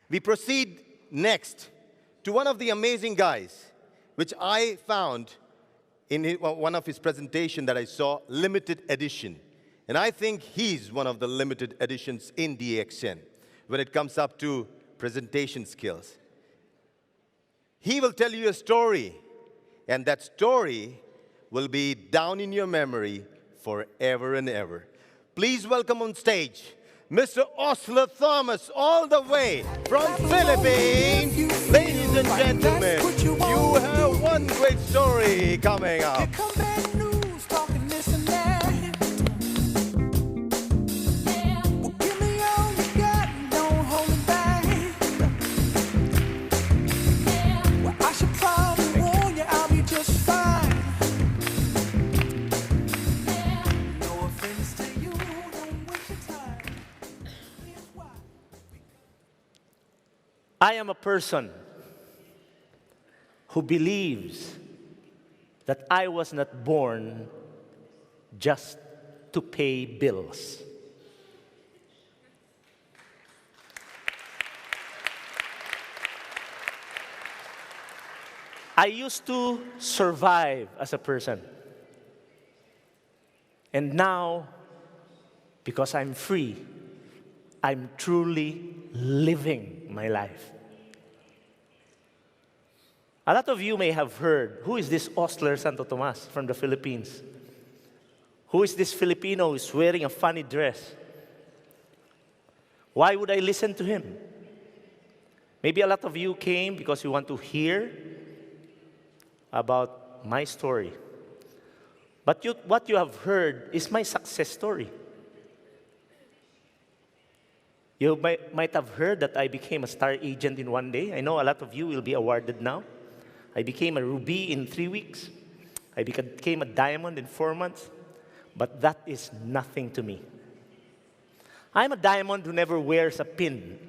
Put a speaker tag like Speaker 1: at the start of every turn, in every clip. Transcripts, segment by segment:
Speaker 1: We proceed next to one of the amazing guys, which I found in one of his presentations that I saw, limited edition. And I think he's one of the limited editions in DXN when it comes up to presentation skills. He will tell you a story, and that story will be down in your memory forever and ever. Please welcome on stage Mr. Osler Tomas, all the way from Philippines. Ladies and gentlemen, you have one great story coming up.
Speaker 2: I am a person who believes that I was not born just to pay bills. I used to survive as a person. And now, because I'm free, I'm truly living my life. A lot of you may have heard, who is this Osler Santo Tomas from the Philippines? Who is this Filipino who is wearing a funny dress? Why would I listen to him? Maybe a lot of you came because you want to hear about my story. But what you have heard is my success story. You might have heard that I became a star agent in one day. I know a lot of you will be awarded now. I became a ruby in 3 weeks. I became a diamond in 4 months. But that is nothing to me. I'm a diamond who never wears a pin.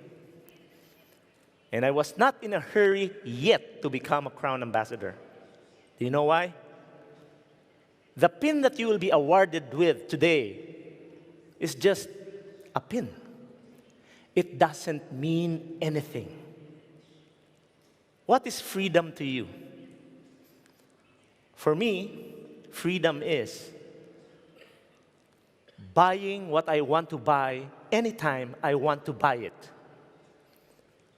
Speaker 2: And I was not in a hurry yet to become a crown ambassador. Do you know why? The pin that you will be awarded with today is just a pin. It doesn't mean anything. What is freedom to you? For me, freedom is buying what I want to buy anytime I want to buy it.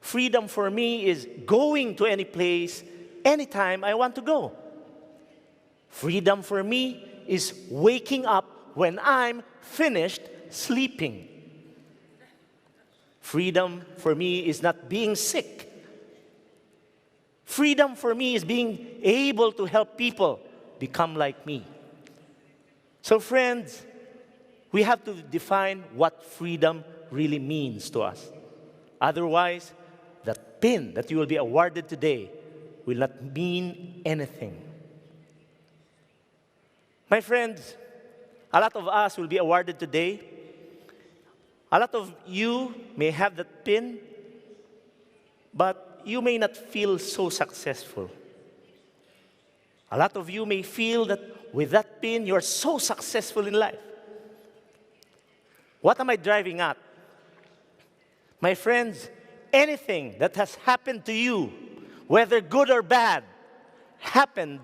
Speaker 2: Freedom for me is going to any place anytime I want to go. Freedom for me is waking up when I'm finished sleeping. Freedom for me is not being sick. Freedom for me is being able to help people become like me. So friends, we have to define what freedom really means to us. Otherwise, that pin that you will be awarded today will not mean anything. My friends, a lot of us will be awarded today. A lot of you may have that pin, but you may not feel so successful. A lot of you may feel that with that pin, you're so successful in life. What am I driving at? My friends, anything that has happened to you, whether good or bad, happened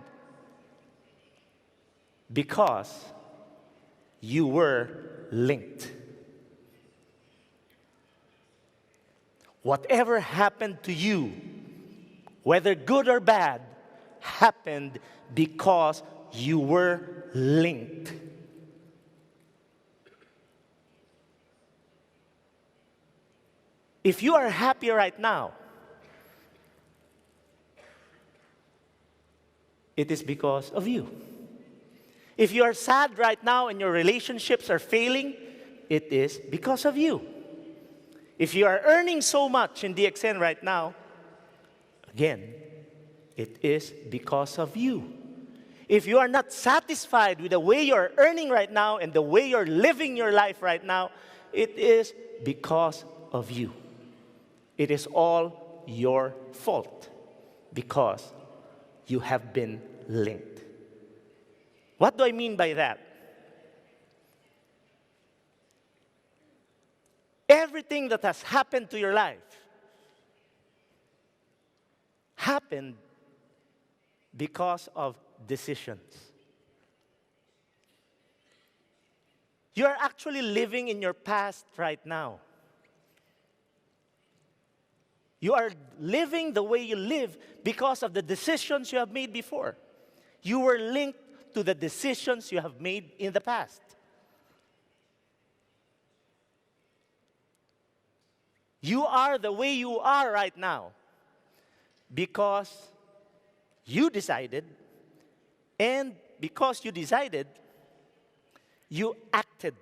Speaker 2: because you were linked. Whatever happened to you, whether good or bad, happened because you were linked. If you are happy right now, it is because of you. If you are sad right now and your relationships are failing, it is because of you. If you are earning so much in DXN right now, again, it is because of you. If you are not satisfied with the way you're earning right now and the way you're living your life right now, it is because of you. It is all your fault because you have been linked. What do I mean by that? Everything that has happened to your life happened because of decisions. You are actually living in your past right now. You are living the way you live because of the decisions you have made before. You were linked to the decisions you have made in the past. You are the way you are right now because you decided, and because you decided, you acted.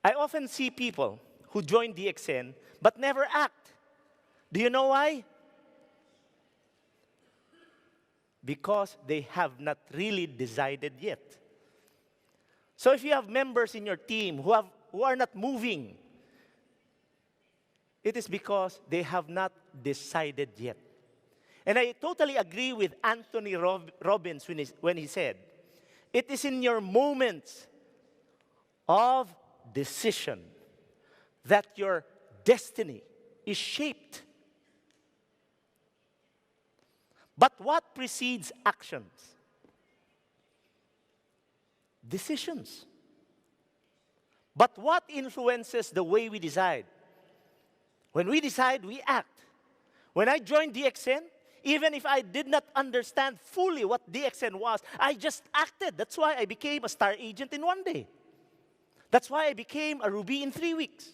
Speaker 2: I often see people who join DXN but never act. Do you know why? Because they have not really decided yet. So if you have members in your team who are not moving, it is because they have not decided yet. And I totally agree with Anthony Robbins when he said, it is in your moments of decision that your destiny is shaped. But what precedes actions? Decisions. But what influences the way we decide? When we decide, we act. When I joined DXN, even if I did not understand fully what DXN was, I just acted. That's why I became a star agent in 1 day. That's why I became a Ruby in 3 weeks.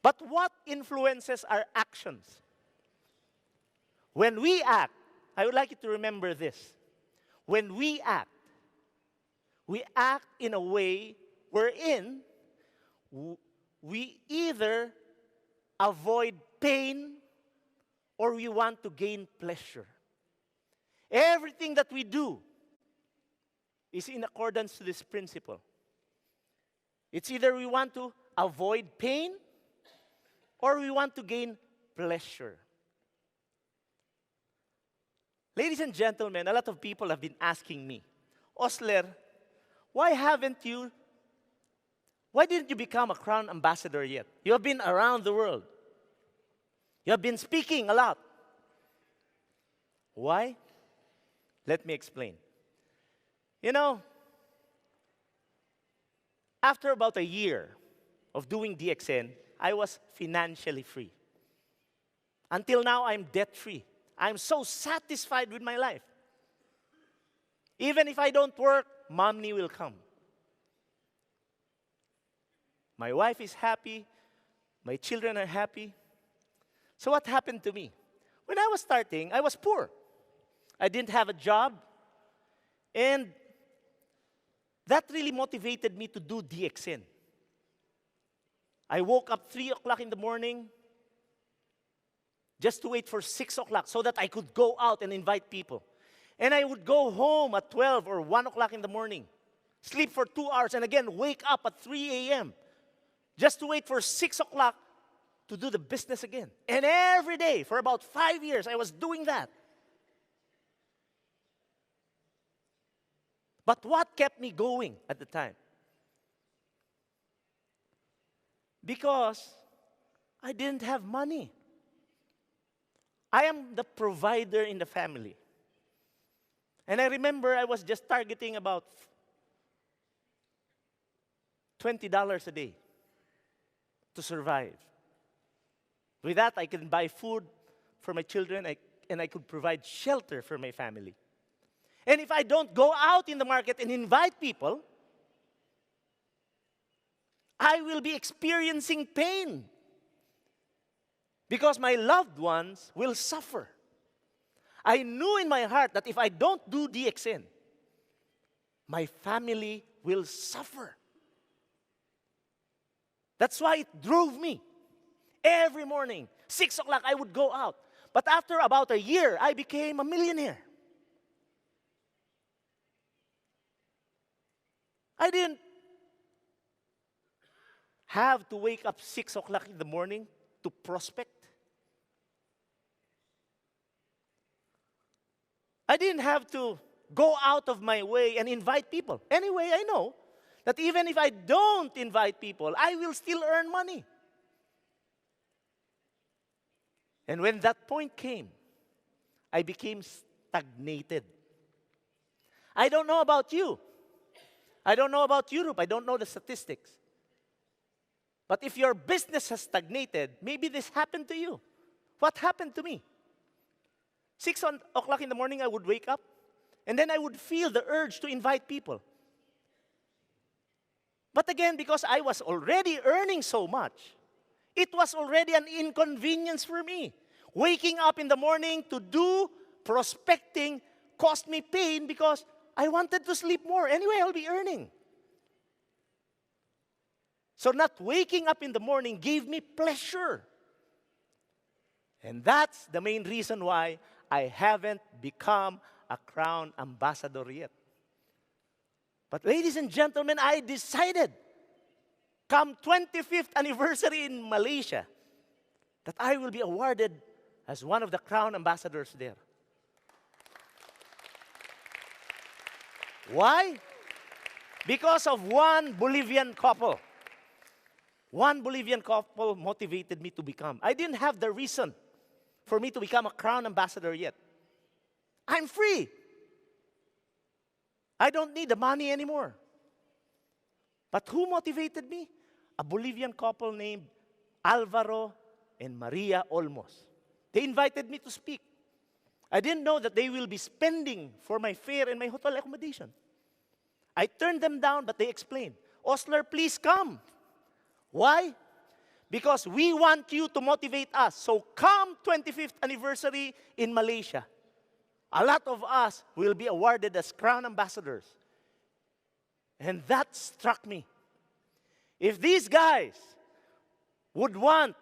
Speaker 2: But what influences our actions? When we act, I would like you to remember this. When we act in a way wherein we either avoid pain or we want to gain pleasure. Everything that we do is in accordance to this principle. It's either we want to avoid pain or we want to gain pleasure. Ladies and gentlemen, a lot of people have been asking me, Osler, why didn't you become a Crown Ambassador yet? You have been around the world. You have been speaking a lot. Why? Let me explain. You know, after about a year of doing DXN, I was financially free. Until now, I'm debt-free. I'm so satisfied with my life. Even if I don't work, money will come. My wife is happy. My children are happy. So what happened to me? When I was starting, I was poor. I didn't have a job. And that really motivated me to do DXN. I woke up 3 o'clock in the morning just to wait for 6 o'clock so that I could go out and invite people. And I would go home at 12 or 1 o'clock in the morning, sleep for 2 hours, and again wake up at 3 a.m. just to wait for 6 o'clock to do the business again. And every day, for about 5 years, I was doing that. But what kept me going at the time? Because I didn't have money. I am the provider in the family. And I remember I was just targeting about $20 a day to survive. With that, I can buy food for my children, and I could provide shelter for my family. And if I don't go out in the market and invite people, I will be experiencing pain because my loved ones will suffer. I knew in my heart that if I don't do DXN, my family will suffer. That's why it drove me. Every morning, 6 o'clock, I would go out. But after about a year, I became a millionaire. I didn't have to wake up 6 o'clock in the morning to prospect. I didn't have to go out of my way and invite people. Anyway, I know that even if I don't invite people, I will still earn money. And when that point came, I became stagnated. I don't know about you. I don't know about Europe. I don't know the statistics. But if your business has stagnated, maybe this happened to you. What happened to me? 6 o'clock in the morning, I would wake up, and then I would feel the urge to invite people. But again, because I was already earning so much, it was already an inconvenience for me. Waking up in the morning to do prospecting cost me pain because I wanted to sleep more. Anyway, I'll be earning. So not waking up in the morning gave me pleasure. And that's the main reason why I haven't become a crown ambassador yet. But ladies and gentlemen, I decided, come 25th anniversary in Malaysia, that I will be awarded as one of the crown ambassadors there. Why? Because of one Bolivian couple. One Bolivian couple motivated me to become. I didn't have the reason for me to become a crown ambassador yet. I'm free. I don't need the money anymore. But who motivated me? A Bolivian couple named Alvaro and Maria Olmos. They invited me to speak. I didn't know that they will be spending for my fare and my hotel accommodation. I turned them down, but they explained, Osler, please come. Why? Because we want you to motivate us. So come 25th anniversary in Malaysia, a lot of us will be awarded as crown ambassadors. And that struck me. If these guys would want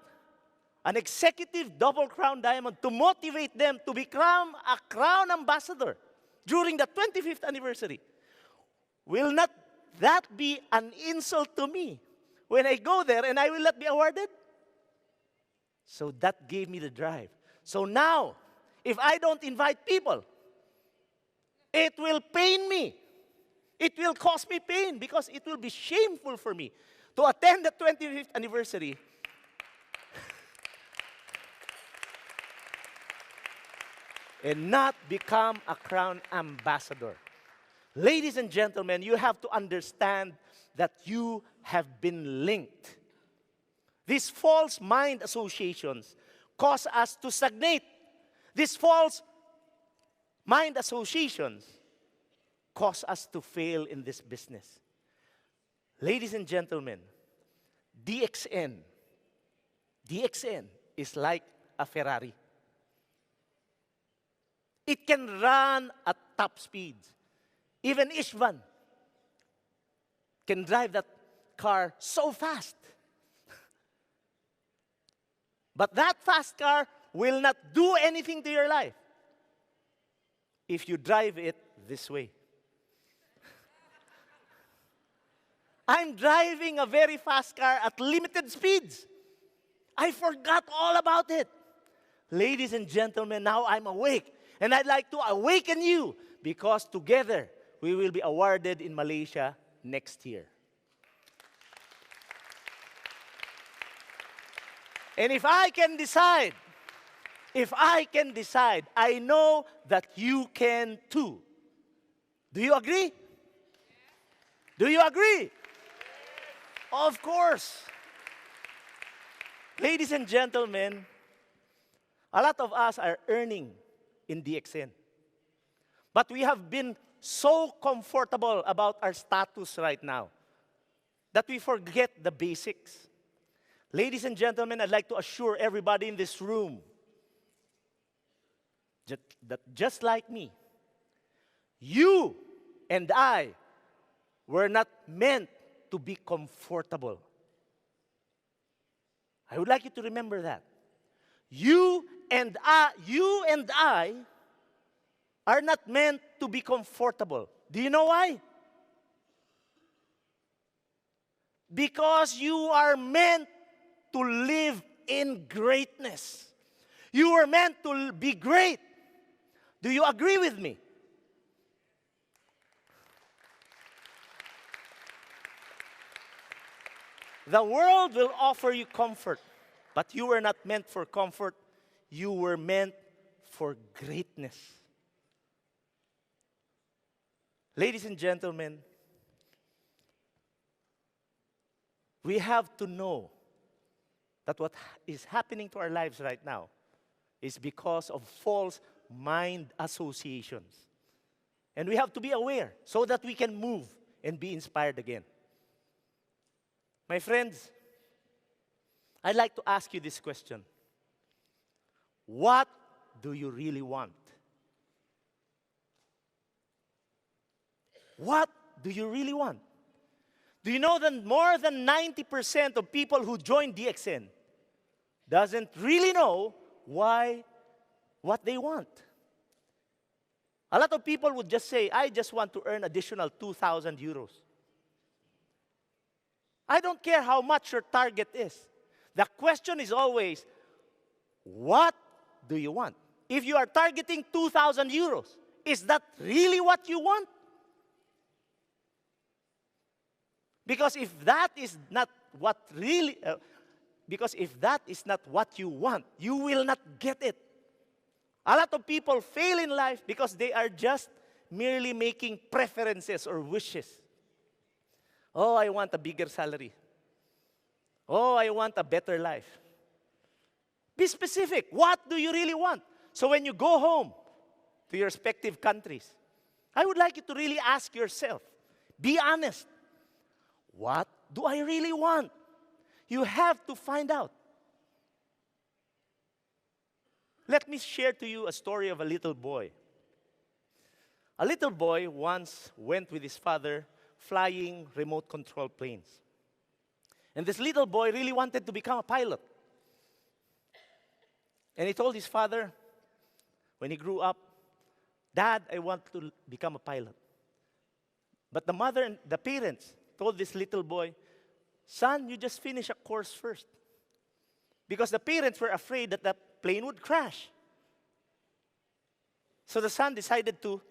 Speaker 2: an executive double crown diamond to motivate them to become a crown ambassador during the 25th anniversary, will not that be an insult to me when I go there and I will not be awarded? So that gave me the drive. So now, if I don't invite people, it will pain me. It will cause me pain because it will be shameful for me to attend the 25th anniversary and not become a crown ambassador. Ladies and gentlemen, you have to understand that you have been linked. These false mind associations cause us to stagnate. These false mind associations cause us to fail in this business. Ladies and gentlemen, DXN is like a Ferrari. It can run at top speeds. Even Ishvan can drive that car so fast. But that fast car will not do anything to your life if you drive it this way. I'm driving a very fast car at limited speeds. I forgot all about it. Ladies and gentlemen, now I'm awake. And I'd like to awaken you because together we will be awarded in Malaysia next year. And if I can decide, I know that you can too. Do you agree? Do you agree? Of course. Ladies and gentlemen, a lot of us are earning in DXN. But we have been so comfortable about our status right now that we forget the basics. Ladies and gentlemen, I'd like to assure everybody in this room that just like me, you and I were not meant to be comfortable. I would like you to remember that. You and I are not meant to be comfortable. Do you know why? Because you are meant to live in greatness. You are meant to be great. Do you agree with me? The world will offer you comfort, but you were not meant for comfort. You were meant for greatness. Ladies and gentlemen, we have to know that what is happening to our lives right now is because of false mind associations. And we have to be aware so that we can move and be inspired again. My friends, I'd like to ask you this question. What do you really want? What do you really want? Do you know that more than 90% of people who join DXN doesn't really know what they want? A lot of people would just say, I just want to earn additional 2,000 euros. I don't care how much your target is. The question is always, what do you want? If you are targeting 2,000 euros, is that really what you want? Because if that is not what really, because if that is not what you want, you will not get it. A lot of people fail in life because they are just merely making preferences or wishes. Oh, I want a bigger salary. Oh, I want a better life. Be specific. What do you really want? So when you go home to your respective countries, I would like you to really ask yourself, be honest. What do I really want? You have to find out. Let me share to you a story of a little boy. A little boy once went with his father flying remote control planes. And this little boy really wanted to become a pilot. And he told his father, when he grew up, Dad, I want to become a pilot. But the mother and the parents told this little boy, son, you just finish a course first. Because the parents were afraid that the plane would crash. So the son decided to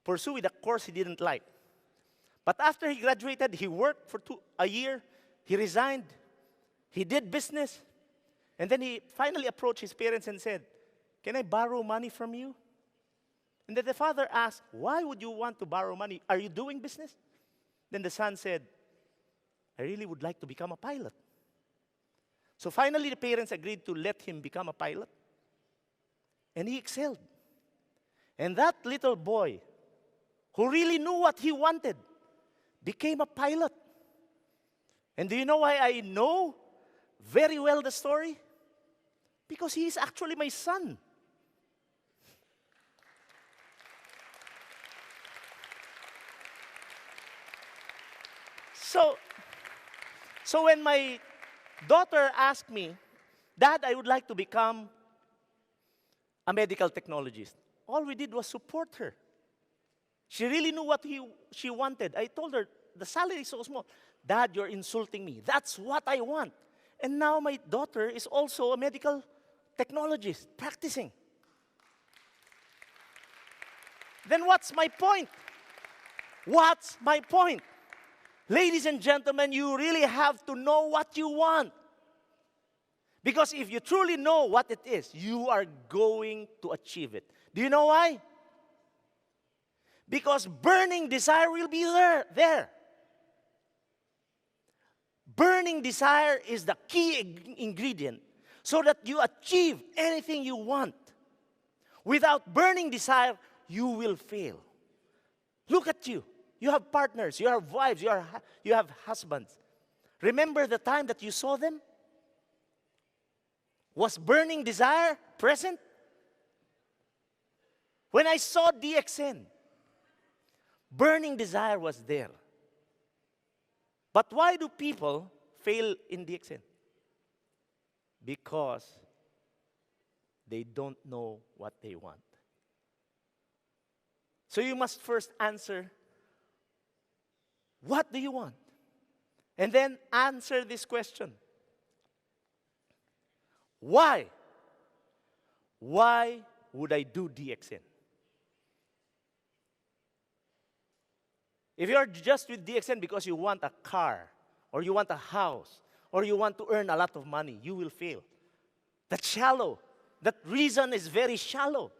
Speaker 2: pursue with a course he didn't like. But after he graduated, he worked for a year. He resigned. He did business. And then he finally approached his parents and said, can I borrow money from you? And then the father asked, why would you want to borrow money? Are you doing business? Then the son said, I really would like to become a pilot. So finally, the parents agreed to let him become a pilot. And he excelled. And that little boy, who really knew what he wanted, became a pilot. And do you know why I know very well the story? Because he is actually my son. So when my daughter asked me, Dad, I would like to become a medical technologist, all we did was support her. She really knew what she wanted. I told her, the salary is so small. Dad, you're insulting me. That's what I want. And now my daughter is also a medical technologist, practicing. Then what's my point? What's my point? Ladies and gentlemen, you really have to know what you want. Because if you truly know what it is, you are going to achieve it. Do you know why? Because burning desire will be there. Burning desire is the key ingredient so that you achieve anything you want. Without burning desire, you will fail. Look at you. You have partners, you have wives, you have husbands. Remember the time that you saw them? Was burning desire present? When I saw DXN, burning desire was there. But why do people fail in DXN? Because they don't know what they want. So you must first answer, what do you want? And then answer this question. Why? Why would I do DXN? If you're just with DXN because you want a car, or you want a house, or you want to earn a lot of money, you will fail. That's shallow. That reason is very shallow.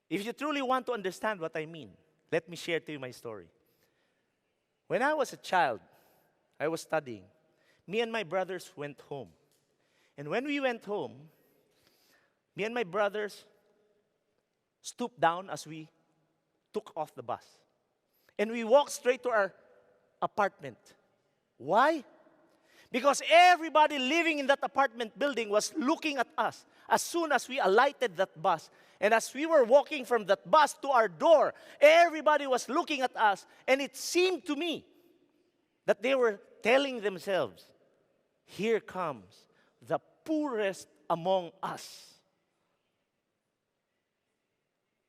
Speaker 2: If you truly want to understand what I mean, let me share to you my story. When I was a child, I was studying. Me and my brothers went home. And when we went home, me and my brothers stooped down as we took off the bus. And we walked straight to our apartment. Why? Because everybody living in that apartment building was looking at us as soon as we alighted that bus. And as we were walking from that bus to our door, everybody was looking at us. And it seemed to me that they were telling themselves, here comes the poorest among us.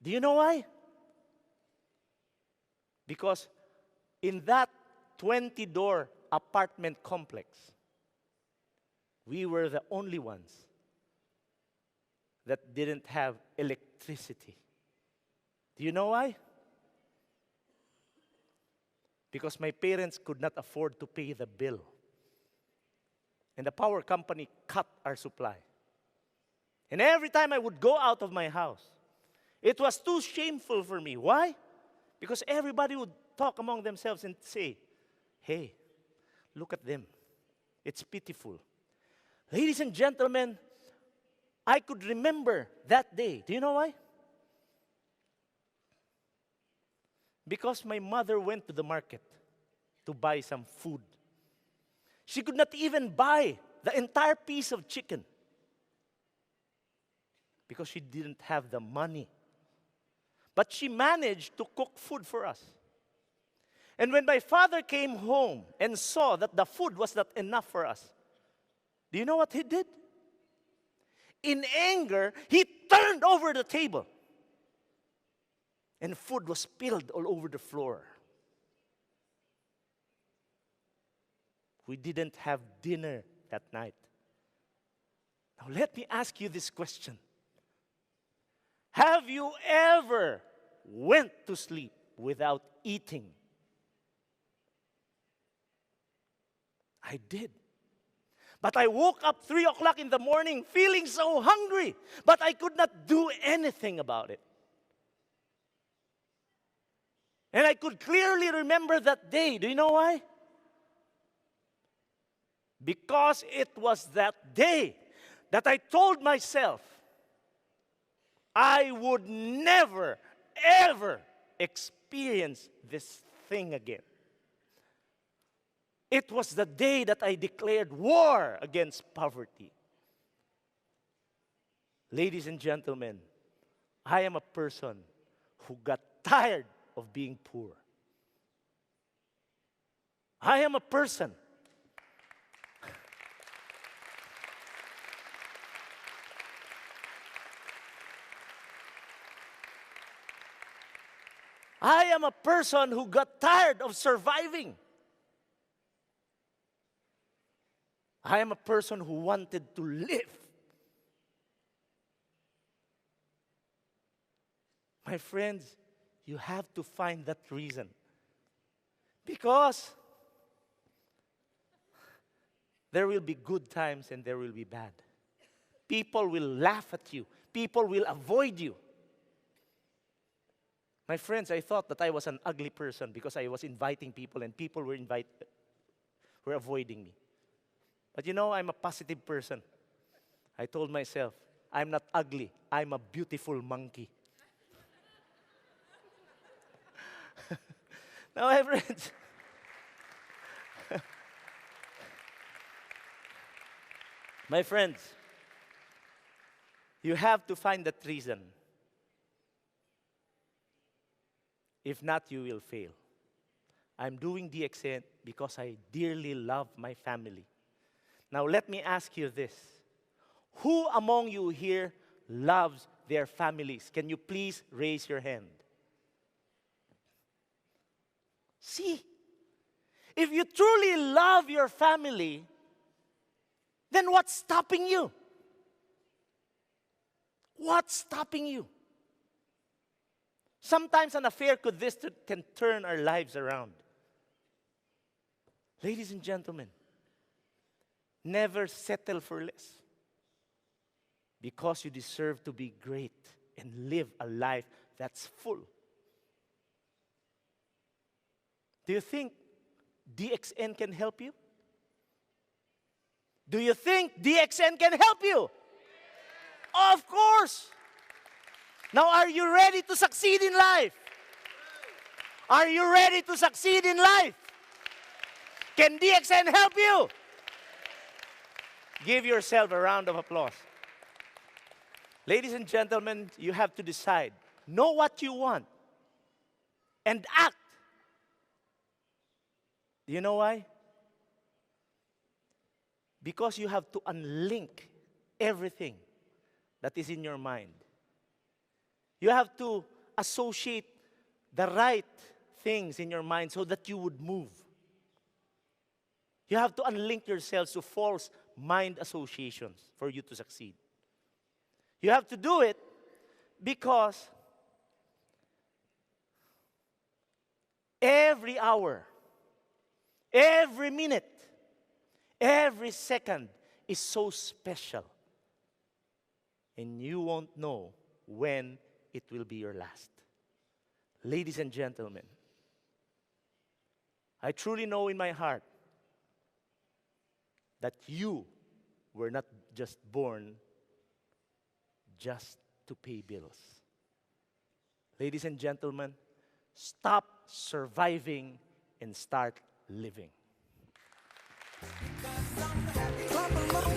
Speaker 2: Do you know why? Because in that 20-door apartment complex, we were the only ones that didn't have electricity. Do you know why? Because my parents could not afford to pay the bill. And the power company cut our supply. And every time I would go out of my house, it was too shameful for me. Why? Because everybody would talk among themselves and say, hey, look at them. It's pitiful. Ladies and gentlemen, I could remember that day. Do you know why? Because my mother went to the market to buy some food. She could not even buy the entire piece of chicken because she didn't have the money. But she managed to cook food for us. And when my father came home and saw that the food was not enough for us, do you know what he did? In anger, he turned over the table. And food was spilled all over the floor. We didn't have dinner that night. Now let me ask you this question. Have you ever went to sleep without eating? I did. But I woke up 3 o'clock in the morning feeling so hungry, but I could not do anything about it. And I could clearly remember that day. Do you know why? Because it was that day that I told myself I would never, ever experience this thing again. It was the day that I declared war against poverty. Ladies and gentlemen, I am a person who got tired of being poor. I am a person who got tired of surviving. I am a person who wanted to live. My friends, you have to find that reason. Because there will be good times and there will be bad. People will laugh at you. People will avoid you. My friends, I thought that I was an ugly person because I was inviting people and people were avoiding me. But you know, I'm a positive person. I told myself, I'm not ugly. I'm a beautiful monkey. Now, my friends, my friends, you have to find that reason. If not, you will fail. I'm doing DXN because I dearly love my family. Now, let me ask you this. Who among you here loves their families? Can you please raise your hand? See, if you truly love your family, then what's stopping you? What's stopping you? Sometimes an affair can turn our lives around. Ladies and gentlemen, never settle for less. because you deserve to be great and live a life that's full. Do you think DXN can help you? Do you think DXN can help you? Of course. Now, are you ready to succeed in life? Are you ready to succeed in life? Can DXN help you? Give yourself a round of applause. Ladies and gentlemen, you have to decide. Know what you want and act. Do you know why? Because you have to unlink everything that is in your mind. You have to associate the right things in your mind so that you would move. You have to unlink yourselves to false mind associations for you to succeed. You have to do it because every hour, every minute, every second is so special. And you won't know when it will be your last. Ladies and gentlemen, I truly know in my heart that you were not just born just to pay bills. Ladies and gentlemen, stop surviving and start living.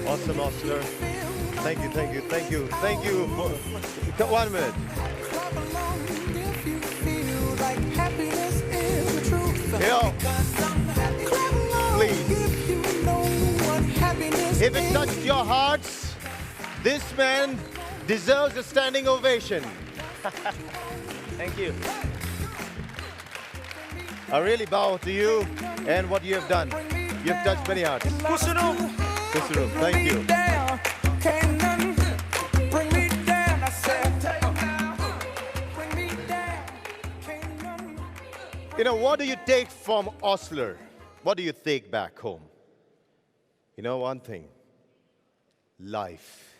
Speaker 1: Awesome, Osler. Thank you, thank you, thank you, thank you. 1 minute. Yo, please. If it touched your hearts, this man deserves a standing ovation.
Speaker 2: Thank you.
Speaker 1: I really bow to you and what you have done. You have touched many hearts.
Speaker 2: Kusunong.
Speaker 1: Kusunong, thank you. You know, what do you take from Osler? What do you take back home? You know one thing, life.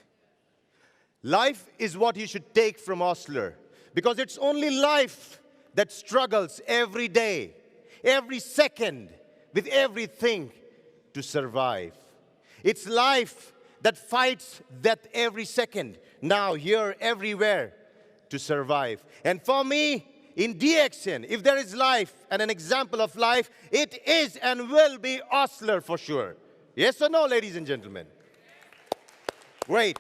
Speaker 1: Life is what you should take from Osler, because it's only life that struggles every day, every second, with everything to survive. It's life that fights that every second, now, here, everywhere, to survive. And for me, in DXN, if there is life and an example of life, it is and will be Osler for sure. Yes or no, ladies and gentlemen? Great.